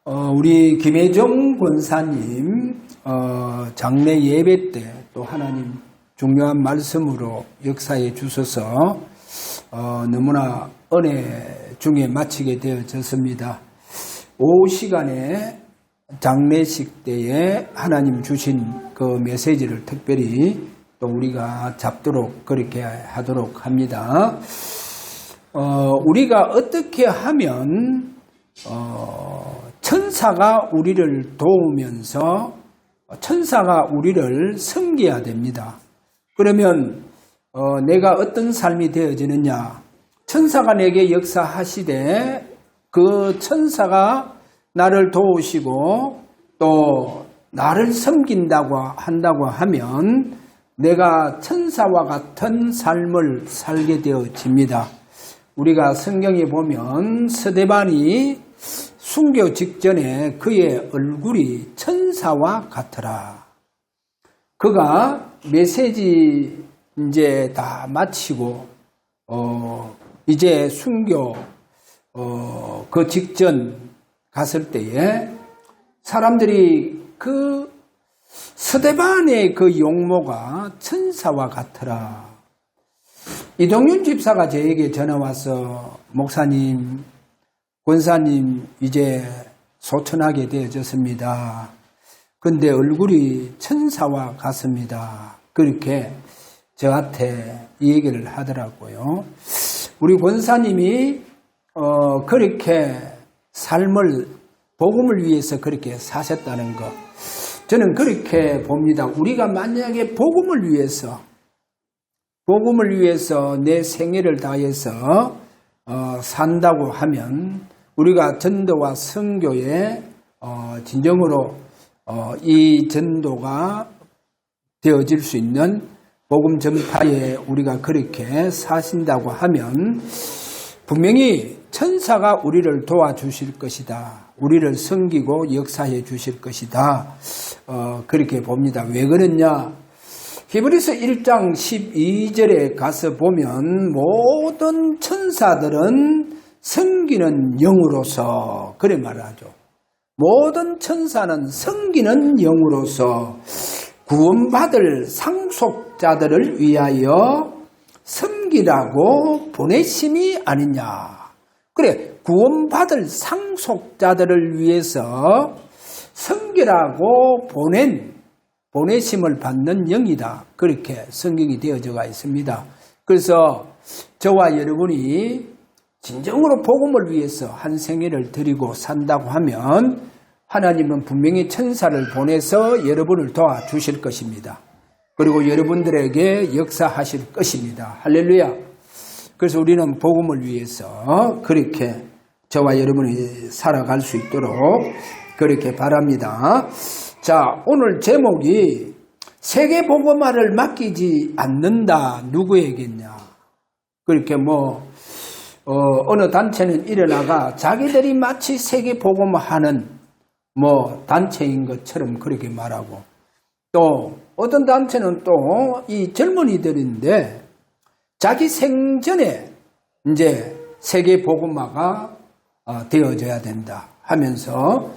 우리 김혜정 권사님 장례 예배 때 또 하나님 중요한 말씀으로 역사해 주셔서 너무나 은혜 중에 마치게 되어졌습니다. 오후 시간에 장례식 때에 하나님 주신 그 메시지를 특별히 또 우리가 잡도록 그렇게 하도록 합니다. 우리가 어떻게 하면 천사가 우리를 도우면서 천사가 우리를 섬겨야 됩니다. 그러면 내가 어떤 삶이 되어지느냐? 천사가 내게 역사하시되 그 천사가 나를 도우시고 또 나를 섬긴다고 한다고 하면 내가 천사와 같은 삶을 살게 되어집니다. 우리가 성경에 보면 스데반이 순교 직전에 그의 얼굴이 천사와 같더라. 그가 메시지 이제 다 마치고 이제 순교 그 직전 갔을 때에 사람들이 그 스데반의 그 용모가 천사와 같더라. 이동윤 집사가 저에게 전화 와서 목사님, 권사님 이제 소천하게 되어졌습니다. 근데 얼굴이 천사와 같습니다. 그렇게 저한테 이 얘기를 하더라고요. 우리 권사님이 그렇게 삶을 복음을 위해서 그렇게 사셨다는 것, 저는 그렇게 봅니다. 우리가 만약에 복음을 위해서 내 생애를 다해서 산다고 하면 우리가 전도와 선교에 진정으로 이 전도가 되어질 수 있는 복음 전파에 우리가 그렇게 사신다고 하면 분명히 천사가 우리를 도와주실 것이다. 우리를 섬기고 역사해 주실 것이다. 그렇게 봅니다. 왜 그러냐? 히브리서 1장 12절에 가서 보면 모든 천사들은 섬기는 영으로서 그래 말하죠. 모든 천사는 섬기는 영으로서 구원받을 상속자들을 위하여 섬기라고 보내심이 아니냐. 그래, 구원받을 상속자들을 위해서 섬기라고 보내심을 받는 영이다. 그렇게 성경이 되어져가 있습니다. 그래서 저와 여러분이 진정으로 복음을 위해서 한 생애를 드리고 산다고 하면 하나님은 분명히 천사를 보내서 여러분을 도와주실 것입니다. 그리고 여러분들에게 역사하실 것입니다. 할렐루야. 그래서 우리는 복음을 위해서 그렇게 저와 여러분이 살아갈 수 있도록 그렇게 바랍니다. 자, 오늘 제목이 세계 복음화를 맡기지 않는다. 누구에겠냐? 그렇게 어느 단체는 일어나가 자기들이 마치 세계 복음화하는 단체인 것처럼 그렇게 말하고, 또 어떤 단체는 또 이 젊은이들인데 자기 생전에 이제 세계 복음화가 되어져야 된다 하면서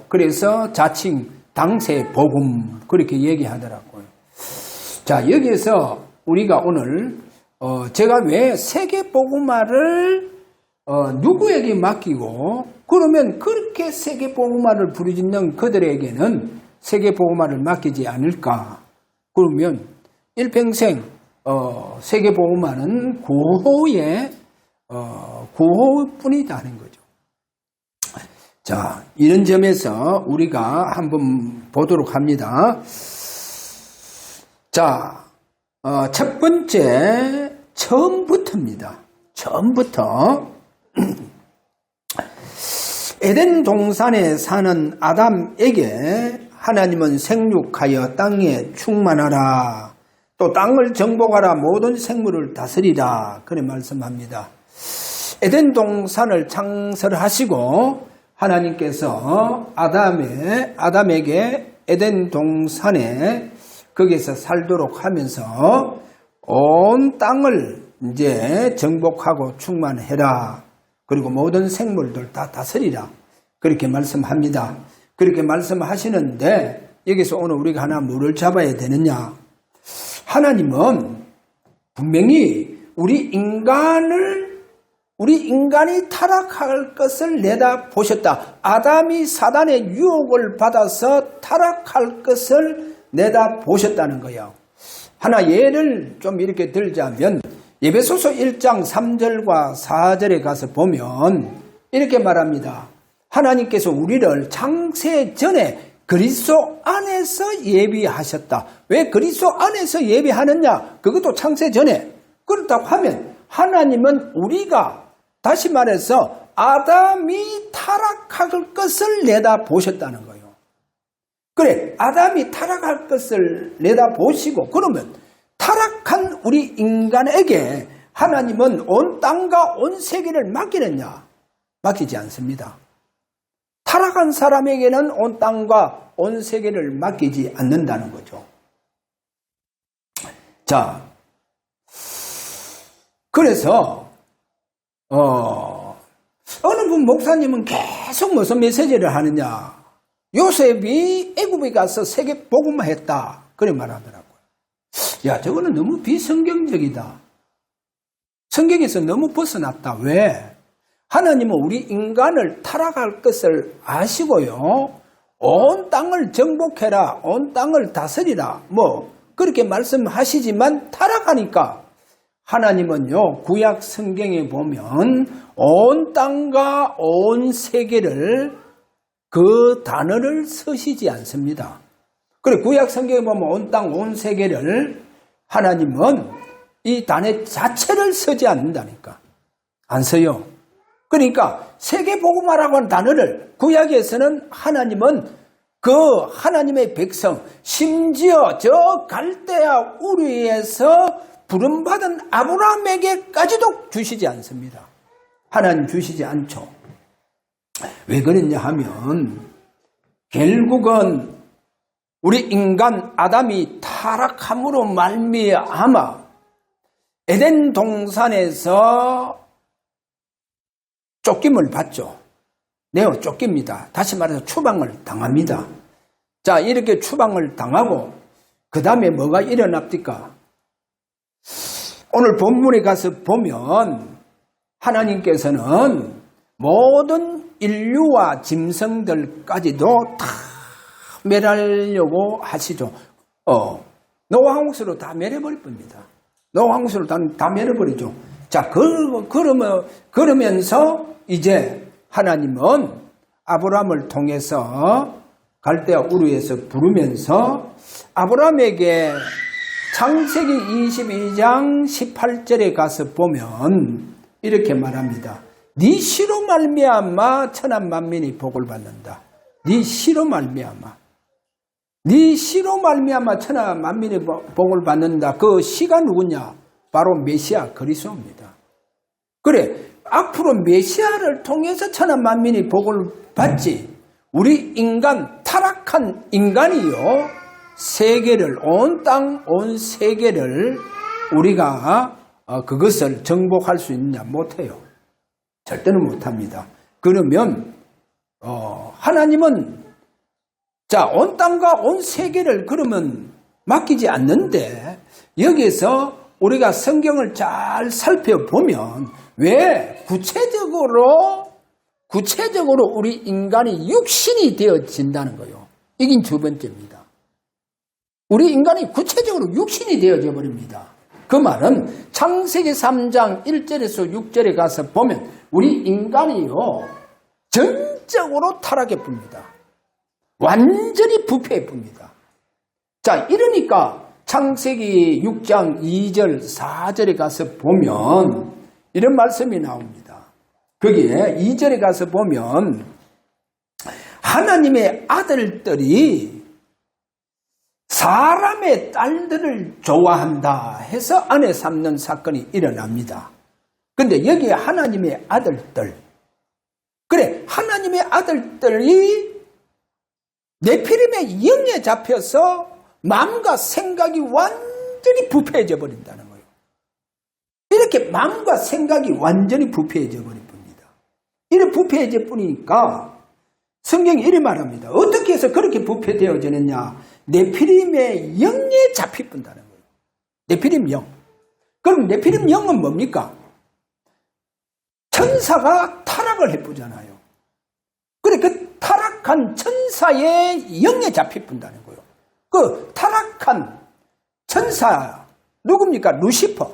그래서 자칭 당세 복음 그렇게 얘기하더라고요. 자, 여기에서 우리가 오늘 제가 왜 세계 복음화를 누구에게 맡기고 그러면 그렇게 세계 복음화를 부르짖는 그들에게는 세계 복음화를 맡기지 않을까? 그러면 일평생 세계 복음화는 구호뿐이다는 거죠. 자, 이런 점에서 우리가 한번 보도록 합니다. 자, 첫 번째, 처음부터입니다. 처음부터. 에덴 동산에 사는 아담에게 하나님은 생육하여 땅에 충만하라. 또 땅을 정복하라. 모든 생물을 다스리라. 그래 말씀합니다. 에덴 동산을 창설하시고 하나님께서 아담에게 에덴 동산에 거기에서 살도록 하면서 온 땅을 이제 정복하고 충만해라. 그리고 모든 생물들 다 다스리라. 그렇게 말씀합니다. 그렇게 말씀하시는데 여기서 오늘 우리가 하나 뭐를 잡아야 되느냐? 하나님은 분명히 우리 인간이 타락할 것을 내다보셨다. 아담이 사단의 유혹을 받아서 타락할 것을 내다보셨다는 거예요. 하나 예를 좀 이렇게 들자면 에베소서 1장 3절과 4절에 가서 보면 이렇게 말합니다. 하나님께서 우리를 창세 전에 그리스도 안에서 예비하셨다. 왜 그리스도 안에서 예비하느냐? 그것도 창세 전에. 그렇다고 하면 하나님은 우리가 다시 말해서 아담이 타락할 것을 내다보셨다는 거예요. 그래, 아담이 타락할 것을 내다보시고 그러면 타락한 우리 인간에게 하나님은 온 땅과 온 세계를 맡기느냐? 맡기지 않습니다. 타락한 사람에게는 온 땅과 온 세계를 맡기지 않는다는 거죠. 자, 그래서 어느 분 목사님은 계속 무슨 메시지를 하느냐? 요셉이 애굽에 가서 세계 복음화 했다. 그래 말하더라고요. 야, 저거는 너무 비성경적이다. 성경에서 너무 벗어났다. 왜? 하나님은 우리 인간을 타락할 것을 아시고요. 온 땅을 정복해라. 온 땅을 다스리라. 뭐 그렇게 말씀하시지만 타락하니까 하나님은요. 구약 성경에 보면 온 땅과 온 세계를 그 단어를 쓰시지 않습니다. 그래 구약 성경에 보면 온 땅, 온 세계를 하나님은 이 단어 자체를 쓰지 않는다니까. 안 써요. 그러니까 세계복음화라고 하는 단어를 구약에서는 하나님은 그 하나님의 백성 심지어 저 갈대아 우리에서 부름받은 아브라함에게까지도 주시지 않습니다. 하나님 주시지 않죠. 왜 그랬냐 하면 결국은 우리 인간 아담이 타락함으로 말미암아 에덴 동산에서 쫓김을 받죠. 내어 쫓깁니다. 다시 말해서 추방을 당합니다. 자, 이렇게 추방을 당하고 그 다음에 뭐가 일어납니까? 오늘 본문에 가서 보면 하나님께서는 모든 인류와 짐승들까지도 다 멸하려고 하시죠. 노아 홍수로 다 멸해버릴 겁니다. 노아 홍수로 다 멸해버리죠. 자, 그러면서 이제 하나님은 아브라함을 통해서 갈대아 우르에서 부르면서 아브라함에게 창세기 22장 18절에 가서 보면 이렇게 말합니다. 네 씨로 말미암아 천한 만민이 복을 받는다. 네 씨로 말미암아. 네 씨로 말미암아 천한 만민이 복을 받는다. 그 씨가 누구냐? 바로 메시아 그리스도입니다. 그래, 앞으로 메시아를 통해서 천한 만민이 복을 받지. 우리 인간, 타락한 인간이요. 세계를, 온 땅, 온 세계를 우리가 그것을 정복할 수 있느냐? 못해요. 절대로 못합니다. 그러면 하나님은 자, 온 땅과 온 세계를 그러면 맡기지 않는데 여기서 우리가 성경을 잘 살펴보면 왜 구체적으로 우리 인간이 육신이 되어진다는 거예요. 이게 두 번째입니다. 우리 인간이 구체적으로 육신이 되어져 버립니다. 그 말은 창세기 3장 1절에서 6절에 가서 보면 우리 인간이요 전적으로 타락해 붑니다. 완전히 부패해 붑니다. 자, 이러니까 창세기 6장 2절 4절에 가서 보면 이런 말씀이 나옵니다. 거기에 2절에 가서 보면 하나님의 아들들이 사람의 딸들을 좋아한다 해서 아내 삼는 사건이 일어납니다. 근데 여기에 하나님의 아들들, 그래, 하나님의 아들들이 네피림의 영에 잡혀서 마음과 생각이 완전히 부패해져 버린다는 거예요. 이렇게 마음과 생각이 완전히 부패해져 버립니다. 이렇게 부패해져 버리니까 성경이 이래 말합니다. 어떻게 해서 그렇게 부패되어지느냐? 네피림의 영에 잡혀본다는 거예요. 네피림 영. 그럼 네피림 영은 뭡니까? 천사가 타락을 해보잖아요. 그래, 그 타락한 천사의 영에 잡혀본다는 거예요. 그 타락한 천사, 누굽니까? 루시퍼.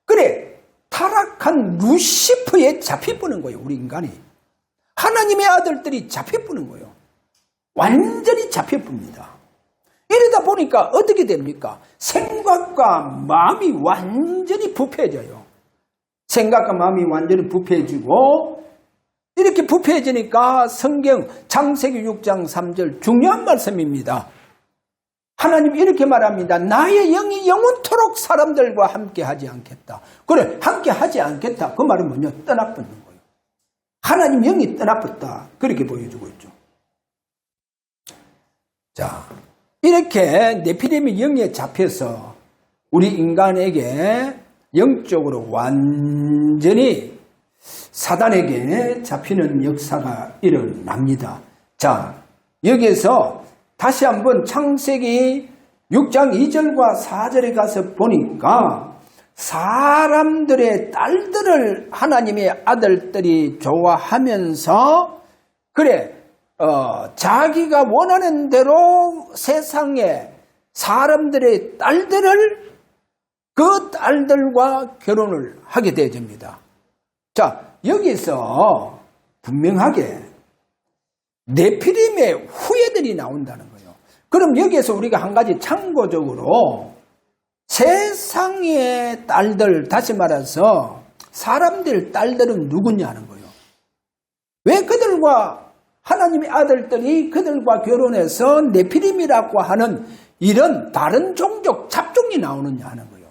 그래, 타락한 루시퍼에 잡혀보는 거예요, 우리 인간이. 하나님의 아들들이 잡혀보는 거예요. 완전히 잡혀봅니다. 이러다 보니까 어떻게 됩니까? 생각과 마음이 완전히 부패해져요. 생각과 마음이 완전히 부패해지고, 이렇게 부패해지니까 성경 창세기 6장 3절 중요한 말씀입니다. 하나님 이렇게 말합니다. 나의 영이 영원토록 사람들과 함께 하지 않겠다. 그래, 함께 하지 않겠다. 그 말은 뭐냐? 떠나버리는 거예요. 하나님 영이 떠나버렸다. 그렇게 보여주고 있죠. 자, 이렇게 네피림의 영에 잡혀서 우리 인간에게 영적으로 완전히 사단에게 잡히는 역사가 일어납니다. 자, 여기에서 다시 한번 창세기 6장 2절과 4절에 가서 보니까 사람들의 딸들을 하나님의 아들들이 좋아하면서 그래 자기가 원하는 대로 세상에 사람들의 딸들을 그 딸들과 결혼을 하게 되어집니다. 자, 여기서 분명하게 네피림의 후예들이 나온다는 거예요. 그럼 여기에서 우리가 한 가지 참고적으로 세상의 딸들, 다시 말해서 사람들 딸들은 누구냐는 거예요. 왜 그들과 하나님의 아들들이 그들과 결혼해서 네피림이라고 하는 이런 다른 종족, 잡종이 나오느냐 하는 거예요.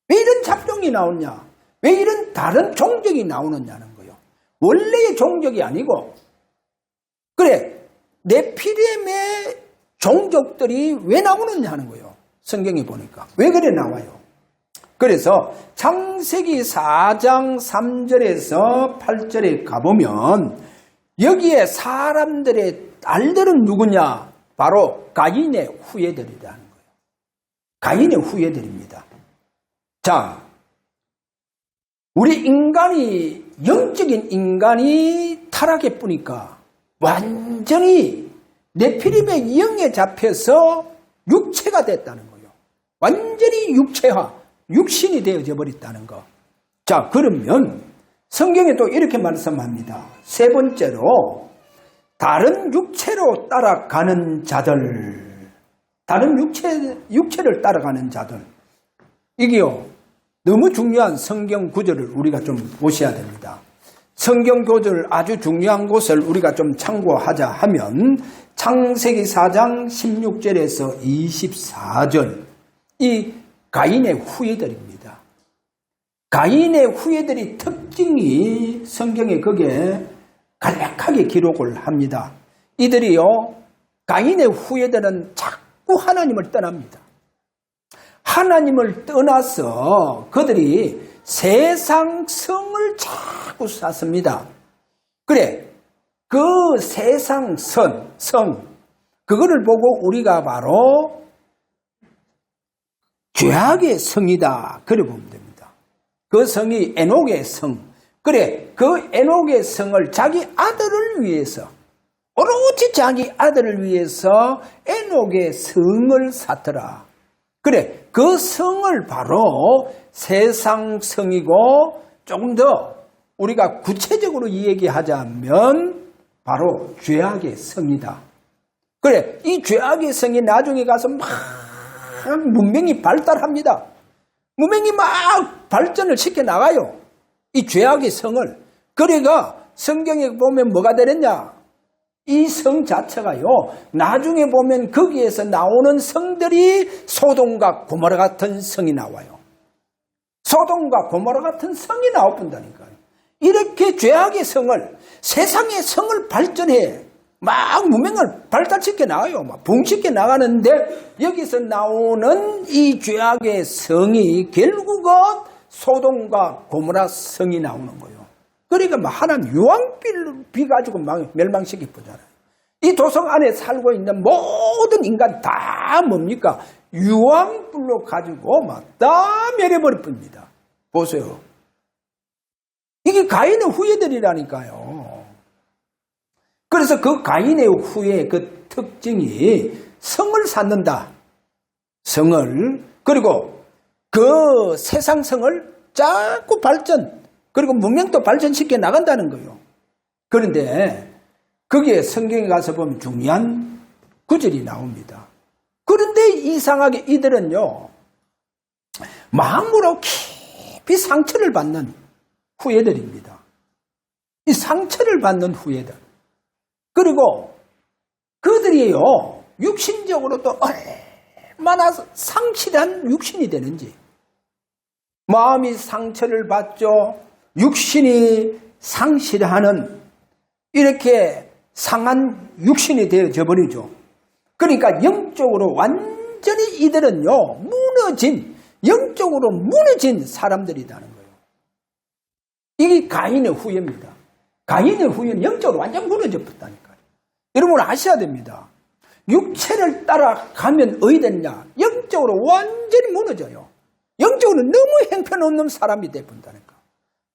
왜 이런 잡종이 나오느냐? 왜 이런 다른 종족이 나오느냐는 거예요. 원래의 종족이 아니고 그래, 네피림의 종족들이 왜 나오느냐 하는 거예요. 성경에 보니까. 왜 그래 나와요? 그래서 창세기 4장 3절에서 8절에 가보면 여기에 사람들의 딸들은 누구냐? 바로 가인의 후예들이라는 거예요. 가인의 후예들입니다. 자, 우리 인간이, 영적인 인간이 타락해 보니까 완전히 네피림의 영에 잡혀서 육체가 됐다는 거예요. 완전히 육체화, 육신이 되어져 버렸다는 거. 자, 그러면 성경에 또 이렇게 말씀합니다. 세 번째로 다른 육체로 따라가는 자들, 다른 육체를 따라가는 자들. 이게요, 너무 중요한 성경 구절을 우리가 좀 보셔야 됩니다. 성경 구절 아주 중요한 곳을 우리가 좀 참고하자 하면 창세기 4장 16절에서 24절, 이 가인의 후예들입니다. 가인의 후예들이 특징이 성경에 거기에 간략하게 기록을 합니다. 이들이요, 가인의 후예들은 자꾸 하나님을 떠납니다. 하나님을 떠나서 그들이 세상 성을 자꾸 쌓습니다. 그래, 그 세상 성, 그거를 보고 우리가 바로 죄악의 성이다. 그래 보면 됩니다. 그 성이 에녹의 성. 그래, 그 에녹의 성을 자기 아들을 위해서, 오로지 자기 아들을 위해서 에녹의 성을 쌓더라. 그래, 그 성을 바로 세상 성이고, 조금 더 우리가 구체적으로 얘기하자면 바로 죄악의 성이다. 그래, 이 죄악의 성이 나중에 가서 막 문명이 발달합니다. 문명이 막 발전을 시켜나가요. 이 죄악의 성을. 그래가 성경에 보면 뭐가 되느냐? 이 성 자체가요, 나중에 보면 거기에서 나오는 성들이 소돔과 고모라 같은 성이 나와요. 소돔과 고모라 같은 성이 나와본다니까요. 이렇게 죄악의 성을, 세상의 성을 발전해 막 문명을 발달시켜 나가요. 막 붕시켜 나가는데 여기서 나오는 이 죄악의 성이 결국은 소돔과 고모라 성이 나오는 거예요. 그러니까 막 하나님 유황비 가지고 막 멸망시켜 보잖아요. 이 도성 안에 살고 있는 모든 인간 다 뭡니까? 유황불로 가지고 막 다 멸해버릴 뿐입니다. 보세요. 이게 가인의 후예들이라니까요. 그래서 그 가인의 후예 그 특징이 성을 쌓는다. 성을, 그리고 그 세상 성을 자꾸 발전, 그리고 문명도 발전시켜 나간다는 거예요. 그런데 거기에 성경에 가서 보면 중요한 구절이 나옵니다. 그런데 이상하게 이들은요, 마음으로 깊이 상처를 받는 후예들입니다. 이 상처를 받는 후예들. 그리고 그들이요, 육신적으로도 얼마나 상실한 육신이 되는지. 마음이 상처를 받죠. 육신이 상실하는 이렇게 상한 육신이 되어져 버리죠. 그러니까 영적으로 완전히 이들은요, 영적으로 무너진 사람들이라는 거예요. 이게 가인의 후예입니다. 가인의 후예는 영적으로 완전 무너져 버렸다니까요. 여러분 아셔야 됩니다. 육체를 따라가면 어디 되느냐? 영적으로 완전히 무너져요. 영적으로 너무 형편없는 사람이 되어버린다니까.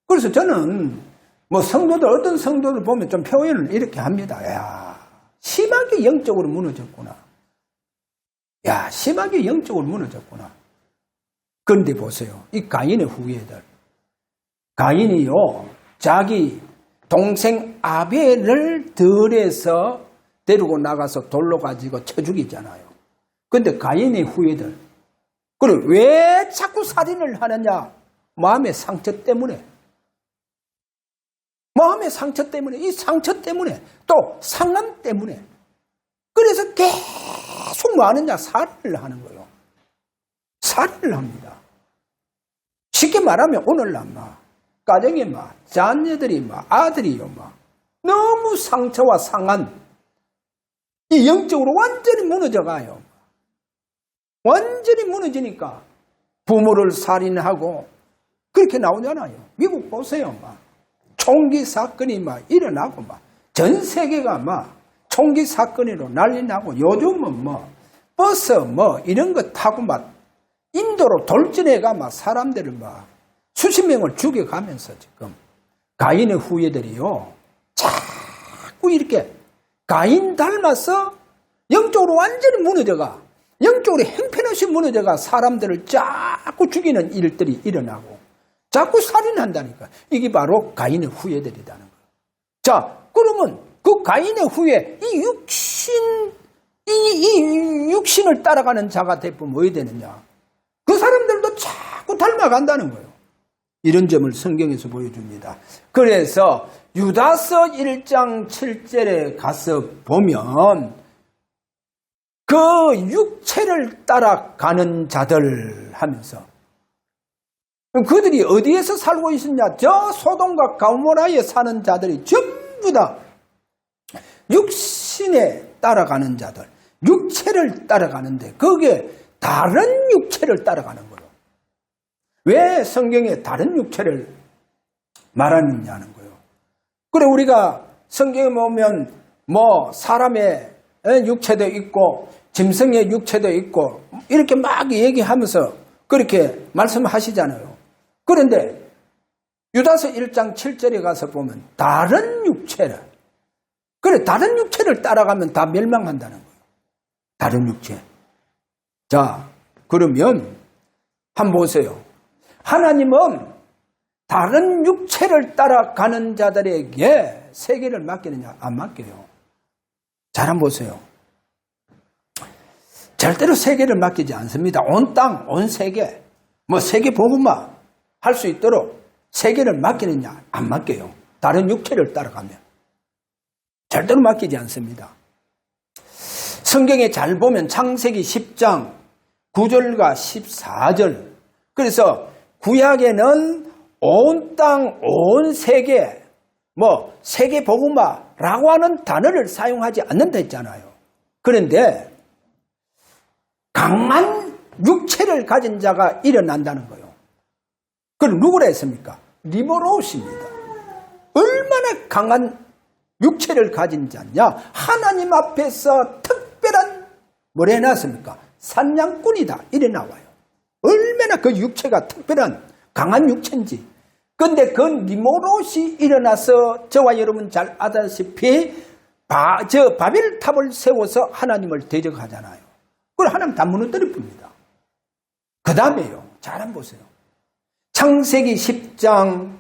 그래서 저는 어떤 성도들 보면 좀 표현을 이렇게 합니다. 야, 심하게 영적으로 무너졌구나. 야, 심하게 영적으로 무너졌구나. 그런데 보세요. 이 가인의 후예들. 가인이요, 자기 동생 아벨을 들에서 데리고 나가서 돌로 가지고 쳐 죽이잖아요. 그런데 가인의 후예들. 그럼 왜 자꾸 살인을 하느냐? 마음의 상처 때문에. 마음의 상처 때문에, 이 상처 때문에, 또 상함 때문에. 그래서 계속 뭐 하느냐? 살인을 하는 거예요. 살인을 합니다. 쉽게 말하면 오늘날 가정에 자녀들이 아들이요 너무 상처와 상한 이 영적으로 완전히 무너져가요. 완전히 무너지니까 부모를 살인하고 그렇게 나오잖아요. 미국 보세요. 총기 사건이 일어나고 전 세계가 총기 사건으로 난리 나고 요즘은 버스 이런 거 타고 인도로 돌진해가 사람들을 수십 명을 죽여가면서 지금 가인의 후예들이요. 자꾸 이렇게 가인 닮아서 영적으로 완전히 무너져가, 영적으로 형편없이 무너져가 사람들을 자꾸 죽이는 일들이 일어나고 자꾸 살인한다니까. 이게 바로 가인의 후예들이라는 거예요. 자, 그러면 그 가인의 후예, 이 육신을 따라가는 자가 되면 뭐야 되느냐? 그 사람들도 자꾸 닮아간다는 거예요. 이런 점을 성경에서 보여줍니다. 그래서 유다서 1장 7절에 가서 보면 그 육체를 따라가는 자들 하면서 그들이 어디에서 살고 있었냐? 저 소돔과 고모라에 사는 자들이 전부 다 육신에 따라가는 자들, 육체를 따라가는데 거기에 다른 육체를 따라가는 거예요. 왜 성경에 다른 육체를 말하느냐는 거예요. 그래, 우리가 성경에 보면 사람의 육체도 있고 짐승의 육체도 있고 이렇게 막 얘기하면서 그렇게 말씀하시잖아요. 그런데 유다서 1장 7절에 가서 보면 다른 육체를, 그래, 다른 육체를 따라가면 다 멸망한다는 거예요. 다른 육체. 자, 그러면 한번 보세요. 하나님은 다른 육체를 따라가는 자들에게 세계를 맡기느냐? 안 맡겨요. 잘 한번 보세요. 절대로 세계를 맡기지 않습니다. 온 땅, 온 세계, 세계 복음화 할 수 있도록 세계를 맡기느냐? 안 맡겨요. 다른 육체를 따라가면. 절대로 맡기지 않습니다. 성경에 잘 보면 창세기 10장 9절과 14절. 그래서 구약에는 온 땅, 온 세계, 세계 복음화라고 하는 단어를 사용하지 않는다 했잖아요. 그런데 강한 육체를 가진 자가 일어난다는 거예요. 그럼 누구라 했습니까? 리버로스입니다. 얼마나 강한 육체를 가진 자냐? 하나님 앞에서 특별한 뭘 해놨습니까? 산양꾼이다. 이래 나와요. 얼마나 그 육체가 특별한 강한 육체인지. 근데 그 니모롯이 일어나서 저와 여러분 잘 아다시피 바벨탑을 세워서 하나님을 대적하잖아요. 그걸 하나님 다 무너뜨려 봅니다. 그 다음에요. 잘 한번 보세요. 창세기 10장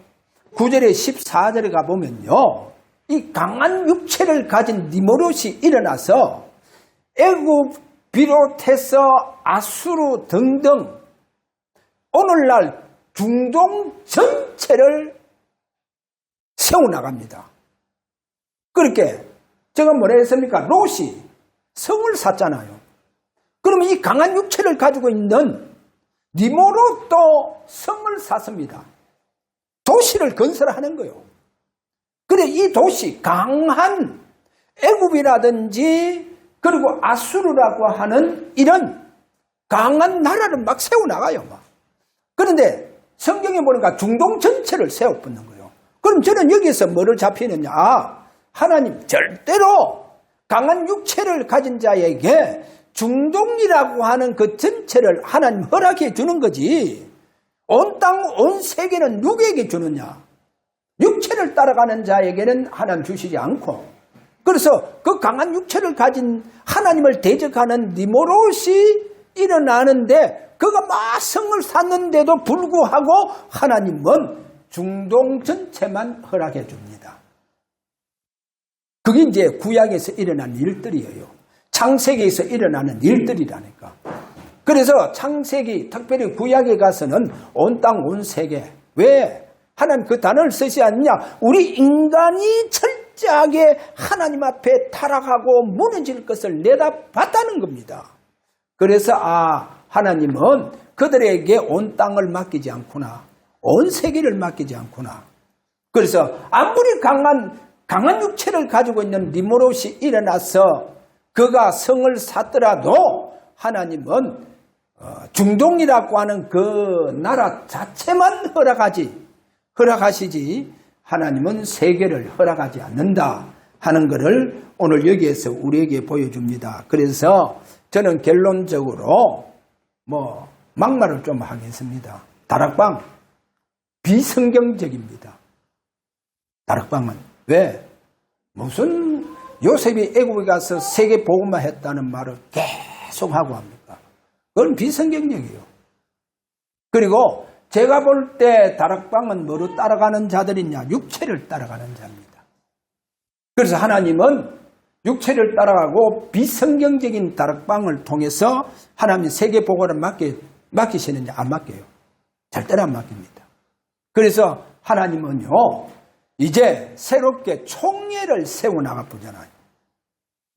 9절에 14절에 가보면요. 이 강한 육체를 가진 니모롯이 일어나서 애굽 비롯해서 아수르 등등 오늘날 중동 전체를 세워나갑니다. 그렇게 제가 뭐라 했습니까? 롯이 성을 샀잖아요. 그러면 이 강한 육체를 가지고 있는 니모롯도 성을 샀습니다. 도시를 건설하는 거예요. 그래 이 도시 강한 애굽이라든지 그리고 아수르라고 하는 이런 강한 나라를 막 세워나가요. 막. 그런데 성경에 보니까 중동 전체를 세워붙는 거예요. 그럼 저는 여기에서 뭐를 잡히느냐? 하나님 절대로 강한 육체를 가진 자에게 중동이라고 하는 그 전체를 하나님 허락해 주는 거지. 온 땅, 온 세계는 누구에게 주느냐? 육체를 따라가는 자에게는 하나님 주시지 않고. 그래서 그 강한 육체를 가진 하나님을 대적하는 니모롯이 일어나는데 그가 막 성을 샀는데도 불구하고 하나님은 중동 전체만 허락해 줍니다. 그게 이제 구약에서 일어난 일들이에요. 창세기에서 일어나는 일들이라니까. 그래서 창세기 특별히 구약에 가서는 온 땅 온 세계. 왜? 하나님 그 단어를 쓰지 않냐? 우리 인간이 철저하게 하나님 앞에 타락하고 무너질 것을 내다봤다는 겁니다. 그래서 하나님은 그들에게 온 땅을 맡기지 않구나. 온 세계를 맡기지 않구나. 그래서 아무리 강한 육체를 가지고 있는 니모롯이 일어나서 그가 성을 샀더라도 하나님은 중동이라고 하는 그 나라 자체만 허락하시지 하나님은 세계를 허락하지 않는다 하는 것을 오늘 여기에서 우리에게 보여줍니다. 그래서 저는 결론적으로 막말을 좀 하겠습니다. 다락방 비성경적입니다. 다락방은 왜? 무슨 요셉이 애굽에 가서 세계 복음화 했다는 말을 계속 하고 합니까? 그건 비성경적이에요. 그리고 제가 볼 때 다락방은 뭐로 따라가는 자들이냐? 육체를 따라가는 자입니다. 그래서 하나님은 육체를 따라가고 비성경적인 다락방을 통해서 하나님 세계 복음을 맡기시는지 안 맡겨요. 절대로 안 맡깁니다. 그래서 하나님은요. 이제 새롭게 총회를 세워나가 보잖아요.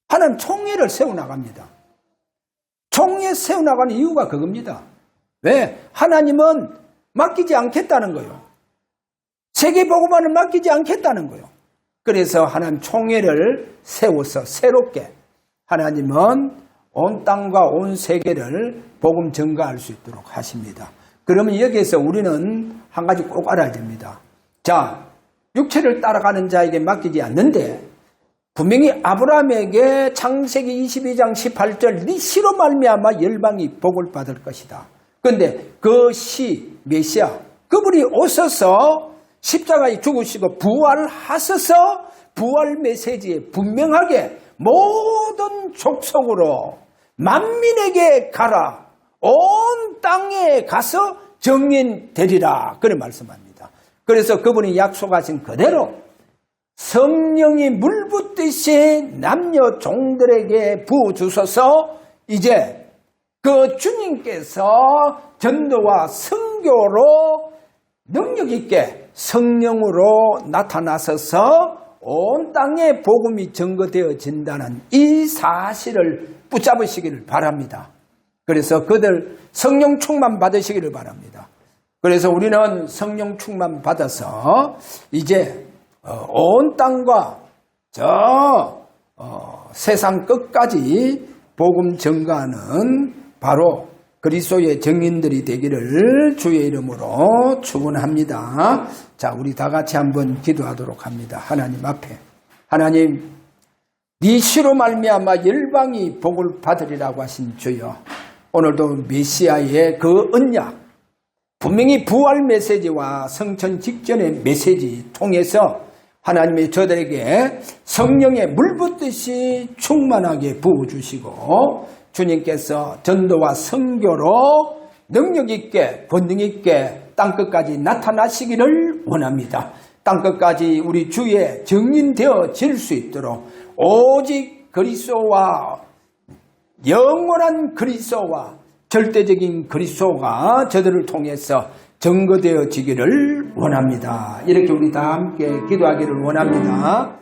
하나님 총회를 세워나갑니다. 총회 세워나가는 이유가 그겁니다. 왜? 하나님은 맡기지 않겠다는 거예요. 세계복음화를 맡기지 않겠다는 거예요. 그래서 하나님 총회를 세워서 새롭게 하나님은 온 땅과 온 세계를 복음 전가할 수 있도록 하십니다. 그러면 여기에서 우리는 한 가지 꼭 알아야 됩니다. 자, 육체를 따라가는 자에게 맡기지 않는데 분명히 아브라함에게 창세기 22장 18절 네 씨로 말미암아 열방이 복을 받을 것이다. 그런데 그 씨 메시아 그분이 오셔서 십자가에 죽으시고 부활하셔서 부활 메시지에 분명하게 모든 족속으로 만민에게 가라. 온 땅에 가서 정인되리라. 그런 말씀합니다. 그래서 그분이 약속하신 그대로 성령이 물붓듯이 남녀 종들에게 부어주셔서 이제 그 주님께서 전도와 선교로 능력 있게 성령으로 나타나셔서 온 땅에 복음이 증거되어진다는 이 사실을 붙잡으시기를 바랍니다. 그래서 그들 성령 충만 받으시기를 바랍니다. 그래서 우리는 성령 충만 받아서 이제 온 땅과 세상 끝까지 복음 전가하는 바로 그리스도의 증인들이 되기를 주의 이름으로 축원합니다. 자, 우리 다 같이 한번 기도하도록 합니다. 하나님 앞에 하나님, 네 시로 말미암아 열방이 복을 받으리라고 하신 주여, 오늘도 메시아의 그 언약, 분명히 부활 메시지와 성천 직전의 메시지 통해서 하나님이 저들에게 성령의 물 붓듯이 충만하게 부어주시고, 주님께서 전도와 선교로 능력 있게 권능 있게 땅끝까지 나타나시기를 원합니다. 땅끝까지 우리 주의 증인되어질 수 있도록 오직 그리스도와 영원한 그리스도와 절대적인 그리스도가 저들을 통해서 증거되어지기를 원합니다. 이렇게 우리 다 함께 기도하기를 원합니다.